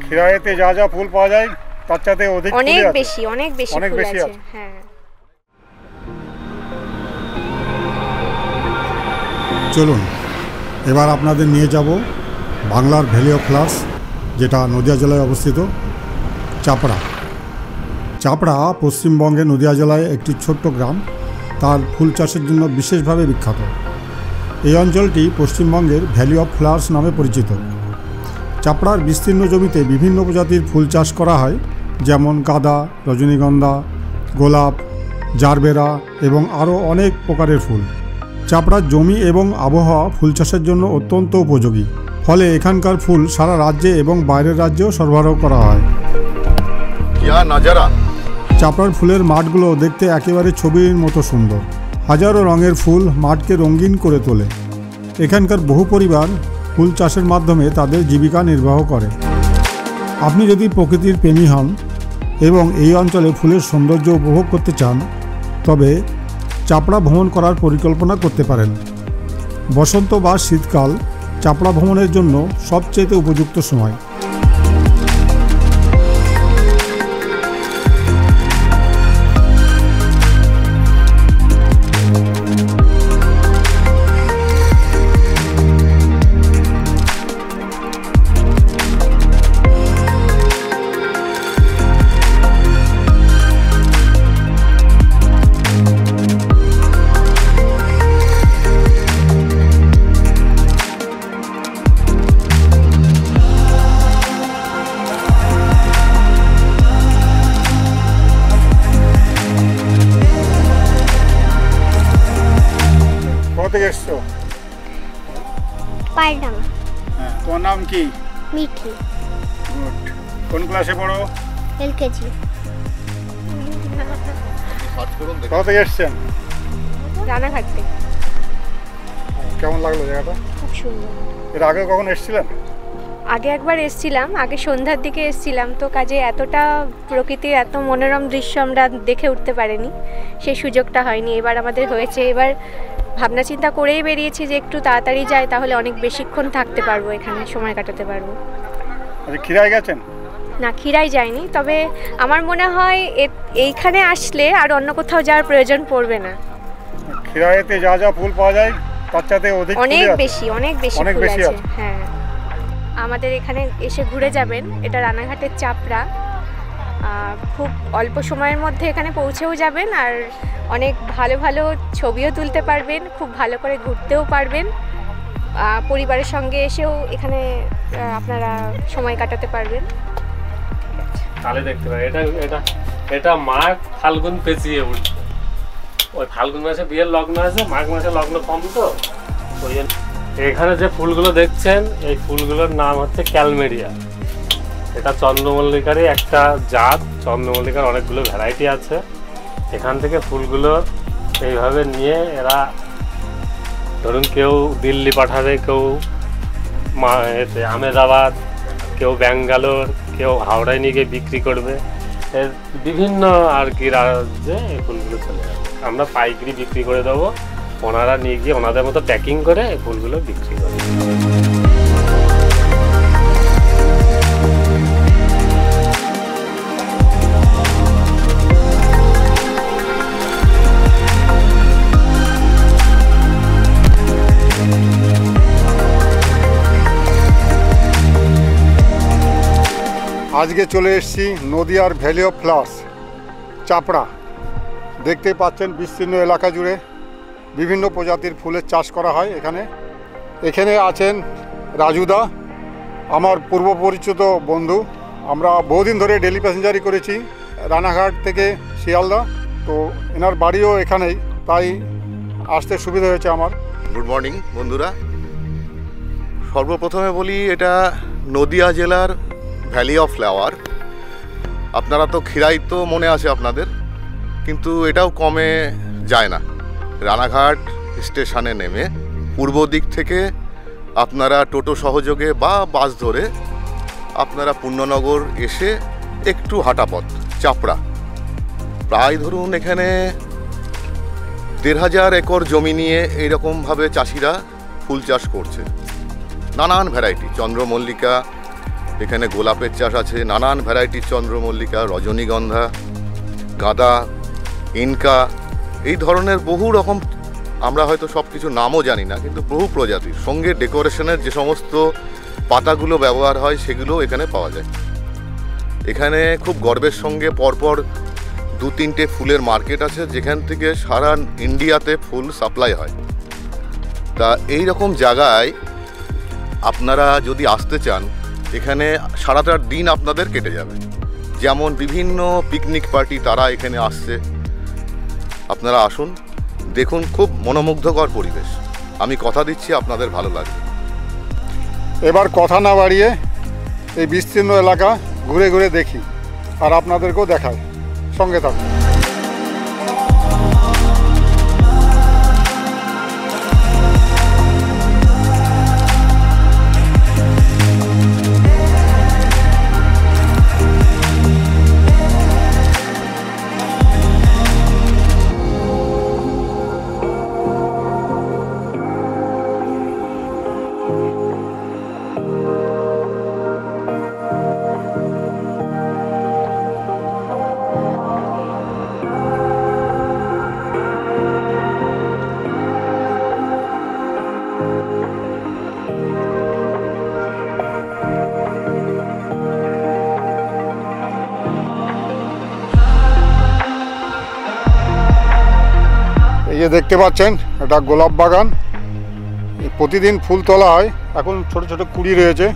খিরাইতে যা যা ফুল পাওয়া যায় তার চাইতে অধিক অনেক বেশি ফুল আছে। হ্যাঁ, চলুন এবার আপনাদের নিয়ে যাব বাংলার ভ্যালি অফ ফ্লাওয়ার্স, যেটা নদিয়া জেলায় অবস্থিত, চাপড়া। চাপড়া পশ্চিমবঙ্গের নদিয়া জেলায় একটি ছোট্ট গ্রাম, তার ফুল চাষের জন্য বিশেষভাবে বিখ্যাত। এই অঞ্চলটি পশ্চিমবঙ্গের ভ্যালি অফ ফ্লাওয়ার্স নামে পরিচিত। চাপড়ার বিস্তীর্ণ জমিতে বিভিন্ন প্রজাতির ফুল চাষ করা হয়, যেমন গাঁদা, রজনীগন্ধা, গোলাপ, জারবেরা এবং আরও অনেক প্রকারের ফুল। চাপড়ার জমি এবং আবহাওয়া ফুল চাষের জন্য অত্যন্ত উপযোগী, ফলে এখানকার ফুল সারা রাজ্যে এবং বাইরের রাজ্যেও সরবরাহ করা হয়। চাপড়ার ফুলের মাঠগুলো দেখতে একেবারে ছবির মতো সুন্দর। হাজারো রঙের ফুল মাঠকে রঙিন করে তোলে। এখানকার বহু পরিবার ফুল চাষের মাধ্যমে তাদের জীবিকা নির্বাহ করে। আপনি যদি প্রকৃতির প্রেমী হন এবং এই অঞ্চলে ফুলের সৌন্দর্য উপভোগ করতে চান, তবে চাপড়া ভ্রমণ করার পরিকল্পনা করতে পারেন। বসন্ত বা শীতকাল চাপড়া ভ্রমণের জন্য সবচেয়ে উপযুক্ত সময়। এসছো? পাইডাঙ্গা। তোমার নাম কি? মিঠি। গুড। কোন ক্লাসে পড়ো? এলকেজি। কোথা থেকে এসছেন? রানাঘাট থেকে। কেমন লাগলো জায়গাটা? খুব সুন্দর। এর আগে কখন এসেছিলেন? আগে একবার এসেছিলাম, আগে সন্ধ্যার দিকে এসেছিলাম, তো কাজে এতটা প্রকৃতির এত মনোরম দৃশ্য আমরা দেখে উঠতে পারিনি, সেই সুযোগটা হয়নি। এবার আমাদের হয়েছে। এবার ভাবনা চিন্তা করেই বেরিয়েছি যে একটু তাড়াতাড়ি যাই, তাহলে অনেক বেশিক্ষণ থাকতে পারবো, এখানে সময় কাটাতে পারবো। আচ্ছা, খিরাই গেছেন? না, খিরাই যায়নি, তবে আমার মনে হয় এইখানে আসলে আর অন্য কোথাও যাওয়ার প্রয়োজন পড়বে না। খিরাইতে যা যা ফুল পাওয়া যায় তার চাইতে অনেক বেশি ফুল আছে। হ্যাঁ, আমাদের এখানে এসে ঘুরে যাবেন। এটা রানাঘাটের চাপড়া। খুব অল্প সময়ের মধ্যে এখানে পৌঁছেও যাবেন, আর অনেক ভালো ভালো ছবিও তুলতে পারবেন, খুব ভালো করে ঘুরতেও পারবেন। পরিবারের সঙ্গে এসেও এখানে আপনারা সময় কাটাতে পারবেন। তাহলে দেখতে পারেন এটা এটা এটা মাঘ ফাল্গুন পেঁচিয়ে উঠছে। ওই ফাল্গুন মাসে বিয়ের লগ্ন আছে, মাঘ মাসে লগ্ন কম, তো ওই এখানে যে ফুলগুলো দেখছেন এই ফুলগুলোর নাম হচ্ছে ক্যালমেরিয়া। এটা চন্দ্রমল্লিকারই একটা জাত। চন্দ্রমল্লিকার অনেকগুলো ভ্যারাইটি আছে। এখান থেকে ফুলগুলো এইভাবে নিয়ে এরা, ধরুন কেউ দিল্লি পাঠাবে, কেউ আহমেদাবাদ, কেউ ব্যাঙ্গালোর, কেউ হাওড়ায় নিয়ে গিয়ে বিক্রি করবে। এর বিভিন্ন আর কি রাজ্যে এই ফুলগুলো চলে যাবে। আমরা পাইকারি বিক্রি করে দেবো, ওনারা নিয়ে গিয়ে ওনাদের মতো প্যাকিং করে এই ফুলগুলো বিক্রি করে। আজকে চলে এসেছি নদিয়ার ভ্যালি অফ ফ্লাওয়ার্স চাপড়া। দেখতে পাচ্ছেন বিস্তীর্ণ এলাকা জুড়ে বিভিন্ন প্রজাতির ফুলের চাষ করা হয়। এখানে আছেন রাজুদা, আমার পূর্ব পরিচিত বন্ধু। আমরা বহুদিন ধরে ডেলি প্যাসেঞ্জারি করেছি রানাঘাট থেকে শিয়ালদা, তো এনার বাড়িও এখানেই, তাই আসতে সুবিধা হয়েছে আমার। গুড মর্নিং বন্ধুরা। সর্বপ্রথমে বলি, এটা নদিয়া জেলার ভ্যালি অফ ফ্লাওয়ার। আপনারা তো খিরাই তো মনে আছে আপনাদের, কিন্তু এটাও কমে যায় না। রানাঘাট স্টেশনে নেমে পূর্ব দিক থেকে আপনারা টোটো সহযোগে বা বাস ধরে আপনারা পূর্ণনগর এসে একটু হাঁটা পথ চাপড়া। প্রায় ধরুন এখানে ১,৫০০ একর জমি নিয়ে এইরকমভাবে চাষিরা ফুল চাষ করছে। নানান ভ্যারাইটি, চন্দ্রমল্লিকা, এখানে গোলাপের চাষ আছে, নানান ভ্যারাইটির চন্দ্রমল্লিকা, রজনীগন্ধা, গাঁদা, ইনকা, এই ধরনের বহু রকম, আমরা হয়তো সব কিছু নামও জানি না, কিন্তু বহু প্রজাতির। সঙ্গে ডেকোরেশনের যে সমস্ত পাতাগুলো ব্যবহার হয় সেগুলো এখানে পাওয়া যায়। এখানে খুব গর্বের সঙ্গে পরপর 2-3টে ফুলের মার্কেট আছে, যেখান থেকে সারা ইন্ডিয়াতে ফুল সাপ্লাই হয়। তা এই রকম জায়গায় আপনারা যদি আসতে চান, এখানে সারাটা দিন আপনাদের কেটে যাবে। যেমন বিভিন্ন পিকনিক পার্টি তারা এখানে আসছে, আপনারা আসুন, দেখুন, খুব মনোমুগ্ধকর পরিবেশ। আমি কথা দিচ্ছি আপনাদের ভালো লাগবে। এবার কথা না বাড়িয়ে এই বিস্তীর্ণ এলাকা ঘুরে ঘুরে দেখি আর আপনাদেরকেও দেখাই, সঙ্গে থাকুন। এই যে দেখতে পাচ্ছেন, এটা গোলাপ বাগান। প্রতিদিন ফুল তোলা হয়, এখন ছোট ছোট কুড়ি রয়েছে।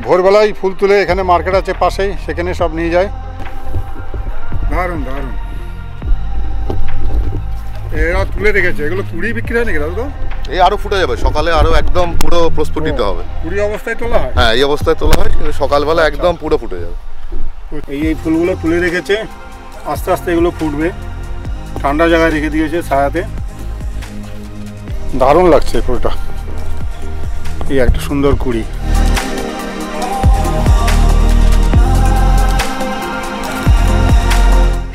ভোরবেলায় ফুল তুলে এখানে মার্কেট আছে পাশেই, সেখানে সব নিয়ে যায়। দারুণ দারুণ, এরা তুলে রেখেছে। এগুলো কুড়ি বিক্রি হয় নাকি দাদু? তো এই আরও ফুটে যাবে, সকালে আরও একদম পুরো প্রস্ফুটিত হবে। কুড়ি অবস্থায় তোলা হয়? হ্যাঁ, এই অবস্থায় তোলা হয়, কিন্তু সকালবেলা একদম পুরো ফুটে যাবে। এই ফুলগুলো তুলে রেখেছে, আস্তে আস্তে এগুলো ফুটবে। ঠান্ডা জায়গায় রেখে দিয়েছে ছায়াতে, দারুণ লাগছে ফুলটা। এই একটা সুন্দর কুড়ি।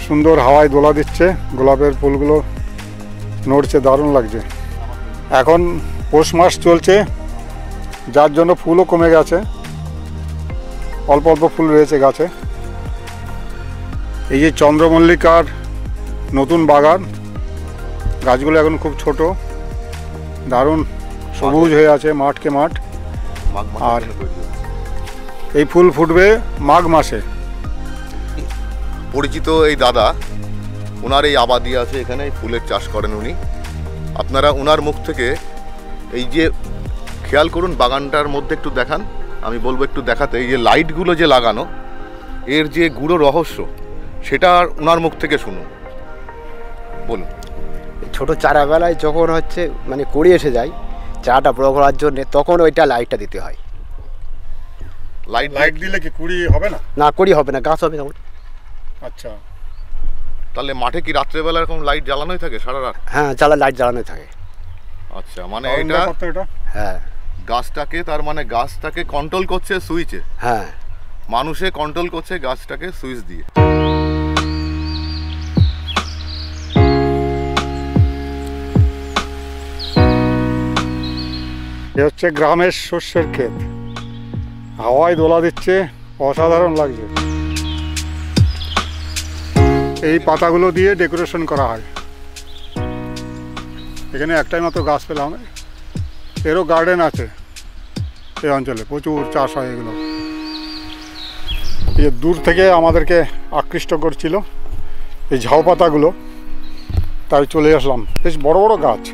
সুন্দর হাওয়ায় দোলা দিচ্ছে, গোলাপের ফুলগুলো নড়ছে, দারুণ লাগছে। এখন পৌষ মাস চলছে, যার জন্য ফুলও কমে গেছে, অল্প অল্প ফুল রয়েছে গাছে। এই যে চন্দ্রমল্লিকার নতুন বাগান, গাছগুলো এখন খুব ছোট, দারুণ সবুজ হয়ে আছে, মাঠকে মাঠ। আর এই ফুল ফুটবে মাঘ মাসে। পরিচিত এই দাদা, ওনার এই আবাদি আছে এখানে, ফুলের চাষ করেন উনি। আপনারা ওনার মুখ থেকে এই যে খেয়াল করুন, বাগানটার মধ্যে একটু দেখান, আমি বলবো একটু দেখাতে। এই যে লাইটগুলো যে লাগানো, এর যে গুঁড়ো রহস্য, সেটা ওনার মুখ থেকে শুনুন, বলুন। ছোট চারাবেলায় যখন হচ্ছে মানে কুড়ি এসে যায় চারাটা বড় করার জন্য, তখন ওইটা লাইটটা দিতে হয়। লাইট দিলে কি কুড়ি হবে না? না, কুড়ি হবে না, গাছ হবে না। আচ্ছা, তাহলে মাঠে কি রাত্রেবেলা এরকম লাইট জ্বালানোই থাকে সারা রাত? হ্যাঁ, লাইট জ্বালানো থাকে। আচ্ছা, মানে এটা হ্যাঁ, গাছটাকে, তার মানে গাছটাকে কন্ট্রোল করছে সুইচে। হ্যাঁ, মানুষে কন্ট্রোল করছে গাছটাকে সুইচ দিয়ে। এ হচ্ছে গ্রামের শস্যের ক্ষেত, হাওয়ায় দোলা দিচ্ছে, অসাধারণ লাগছে। এই পাতাগুলো দিয়ে ডেকোরেশন করা হয়। এখানে একটাই মাত্র গাছ পেলাম, এরও গার্ডেন আছে এই অঞ্চলে, প্রচুর চাষ হয় এগুলো। এই দূর থেকে আমাদেরকে আকৃষ্ট করছিল এই ঝাউ পাতাগুলো, তাই চলে আসলাম। বেশ বড় বড় গাছ,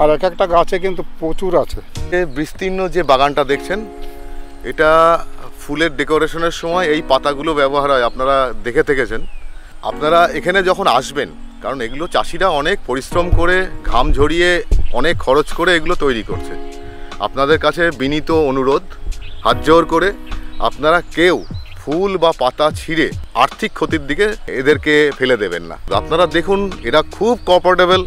আর এক একটা গাছে কিন্তু প্রচুর আছে। এই বিস্তীর্ণ যে বাগানটা দেখছেন, এটা ফুলের ডেকোরেশনের সময় এই পাতাগুলো ব্যবহার হয়, আপনারা দেখে থেকেছেন। আপনারা এখানে যখন আসবেন, কারণ এগুলো চাষিরা অনেক পরিশ্রম করে, ঘাম ঝরিয়ে, অনেক খরচ করে এগুলো তৈরি করছে। আপনাদের কাছে বিনীত অনুরোধ, হাত জোর করে আপনারা কেউ ফুল বা পাতা ছিঁড়ে আর্থিক ক্ষতির দিকে এদেরকে ফেলে দেবেন না। আপনারা দেখুন, এরা খুব কোঅপারেটেবল।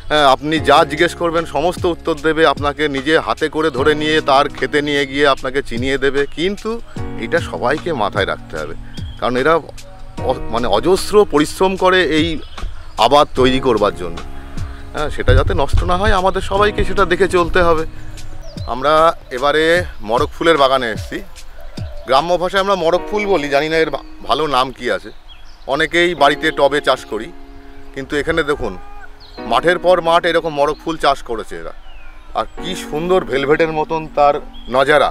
হ্যাঁ, আপনি যা জিজ্ঞেস করবেন সমস্ত উত্তর দেবে, আপনাকে নিজে হাতে করে ধরে নিয়ে তার খেতে নিয়ে গিয়ে আপনাকে চিনিয়ে দেবে। কিন্তু এটা সবাইকে মাথায় রাখতে হবে, কারণ এরা মানে অজস্র পরিশ্রম করে এই আবাদ তৈরি করবার জন্য। হ্যাঁ, সেটা যাতে নষ্ট না হয়, আমাদের সবাইকে সেটা দেখে চলতে হবে। আমরা এবারে মরক ফুলের বাগানে এসেছি। গ্রাম্য ভাষায় আমরা মরক ফুল বলি, জানি না এর ভালো নাম কি আছে। অনেকেই বাড়িতে টবে চাষ করি, কিন্তু এখানে দেখুন মাঠের পর মাঠ এরকম মরক ফুল চাষ করেছে এরা। আর কি সুন্দর ভেলভেটের মতন তার নজারা,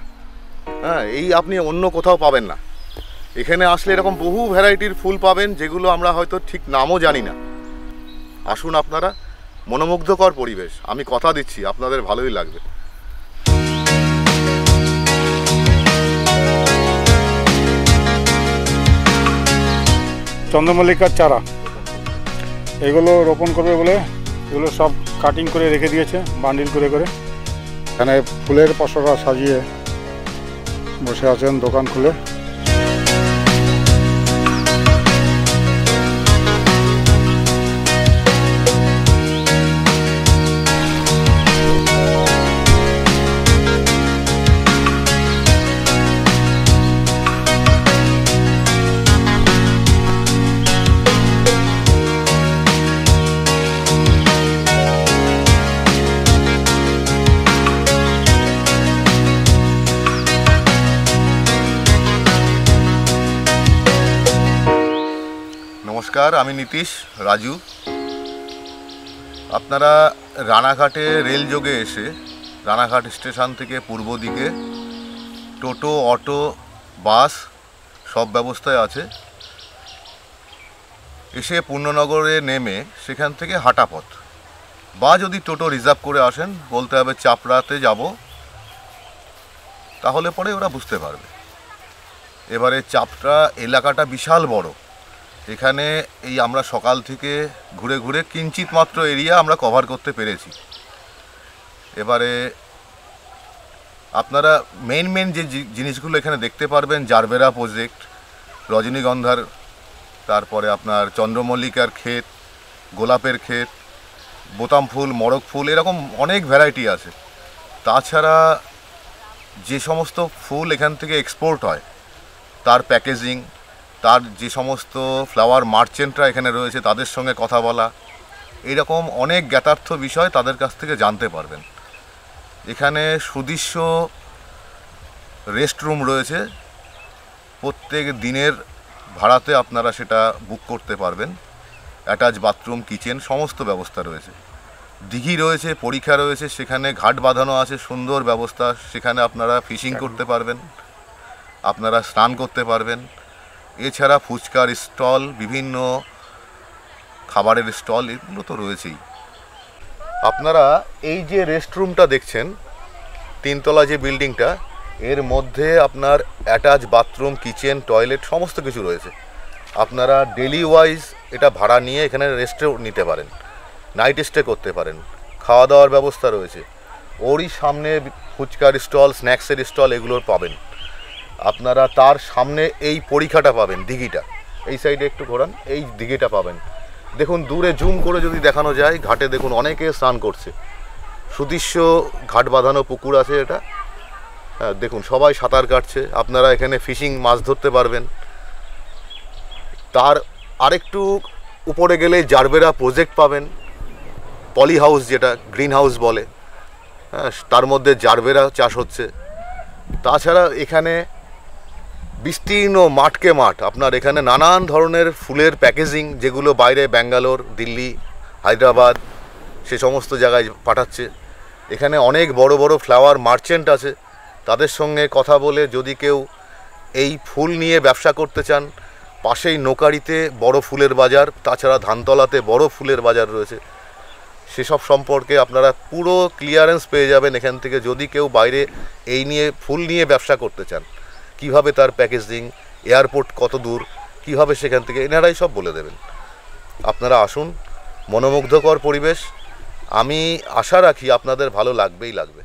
হ্যাঁ, এই আপনি অন্য কোথাও পাবেন না। এখানে আসলে এরকম বহু ভ্যারাইটির ফুল পাবেন, যেগুলো আমরা হয়তো ঠিক নামও জানি না। আসুন আপনারা, মনোমুগ্ধকর পরিবেশ, আমি কথা দিচ্ছি আপনাদের ভালোই লাগবে। চন্দ্রমল্লিকার চারা এগুলো রোপণ করবে বলে এগুলো সব কাটিং করে রেখে দিয়েছে বান্ডিল করে করে। এখানে ফুলের পসরা সাজিয়ে বসে আছেন দোকান খুলে। নমস্কার, আমি নীতিশ রাজু। আপনারা রানাঘাটে রেল যোগে এসে রানাঘাট স্টেশন থেকে পূর্ব দিকে টোটো, অটো, বাস সব ব্যবস্থায় আছে। এসে পূর্ণনগরে নেমে সেখান থেকে হাঁটা পথ, বা যদি টোটো রিজার্ভ করে আসেন বলতে হবে চাপড়াতে যাব, তাহলে পরে ওরা বুঝতে পারবে। এবারে চাপড়া এলাকাটা বিশাল বড়। এখানে এই আমরা সকাল থেকে ঘুরে ঘুরে কিঞ্চিত মাত্র এরিয়া আমরা কভার করতে পেরেছি। এবারে আপনারা মেন যে জিনিসগুলো এখানে দেখতে পারবেন, জারবেরা প্রজেক্ট, রজনীগন্ধার, তারপরে আপনার চন্দ্রমল্লিকার ক্ষেত, গোলাপের ক্ষেত, বোতাম ফুল, মরক ফুল, এরকম অনেক ভ্যারাইটি আছে। তাছাড়া যে সমস্ত ফুল এখান থেকে এক্সপোর্ট হয় তার প্যাকেজিং, তার যে সমস্ত ফ্লাওয়ার মার্চেন্টরা এখানে রয়েছে তাদের সঙ্গে কথা বলা, এইরকম অনেক জ্ঞাতার্থ বিষয় তাদের কাছ থেকে জানতে পারবেন। এখানে সুদৃশ্য রেস্টরুম রয়েছে, প্রত্যেক দিনের ভাড়াতে আপনারা সেটা বুক করতে পারবেন। অ্যাটাচ বাথরুম, কিচেন সমস্ত ব্যবস্থা রয়েছে। দিঘি রয়েছে, পরীক্ষা রয়েছে, সেখানে ঘাট বাঁধানো আছে, সুন্দর ব্যবস্থা। সেখানে আপনারা ফিশিং করতে পারবেন, আপনারা স্নান করতে পারবেন। এছাড়া ফুচকার স্টল, বিভিন্ন খাবারের স্টল, এগুলো তো রয়েছেই। আপনারা এই যে রেস্টরুমটা দেখছেন, তিনতলা যে বিল্ডিংটা, এর মধ্যে আপনার অ্যাটাচ বাথরুম, কিচেন, টয়লেট সমস্ত কিছু রয়েছে। আপনারা ডেলি ওয়াইজ এটা ভাড়া নিয়ে এখানে রেস্টও নিতে পারেন, নাইট স্টে করতে পারেন, খাওয়া দাওয়ার ব্যবস্থা রয়েছে। ওরই সামনে ফুচকার স্টল, স্ন্যাক্সের স্টল এগুলো পাবেন। আপনারা তার সামনে এই পরীক্ষাটা পাবেন, দিঘিটা, এই সাইডে একটু ঘোরান, এই দিঘিটা পাবেন। দেখুন দূরে জুম করে যদি দেখানো যায়, ঘাটে দেখুন অনেকে স্নান করছে, সুদৃশ্য ঘাট বাঁধানো পুকুর আছে এটা। হ্যাঁ, দেখুন সবাই সাঁতার কাটছে। আপনারা এখানে ফিশিং, মাছ ধরতে পারবেন। তার আরেকটু উপরে গেলে জারবেরা প্রজেক্ট পাবেন, পলি হাউস যেটা গ্রিন হাউস বলে, হ্যাঁ, তার মধ্যে জারবেরা চাষ হচ্ছে। তাছাড়া এখানে বিস্তীর্ণ মাঠকে মাঠ, আপনার এখানে নানান ধরনের ফুলের প্যাকেজিং, যেগুলো বাইরে ব্যাঙ্গালোর, দিল্লি, হায়দ্রাবাদ সে সমস্ত জায়গায় পাঠাচ্ছে। এখানে অনেক বড় বড় ফ্লাওয়ার মার্চেন্ট আছে, তাদের সঙ্গে কথা বলে যদি কেউ এই ফুল নিয়ে ব্যবসা করতে চান, পাশেই নোকারিতে বড় ফুলের বাজার, তাছাড়া ধানতলাতে বড় ফুলের বাজার রয়েছে, সেসব সম্পর্কে আপনারা পুরো ক্লিয়ারেন্স পেয়ে যাবেন এখান থেকে। যদি কেউ বাইরে এই নিয়ে ফুল নিয়ে ব্যবসা করতে চান, কিভাবে তার প্যাকেজিং, এয়ারপোর্ট কত দূর, কিভাবে সেখান থেকে, এনারাই সব বলে দেবেন। আপনারা আসুন, মনোমুগ্ধকর পরিবেশ, আমি আশা রাখি আপনাদের ভালো লাগবেই লাগবে।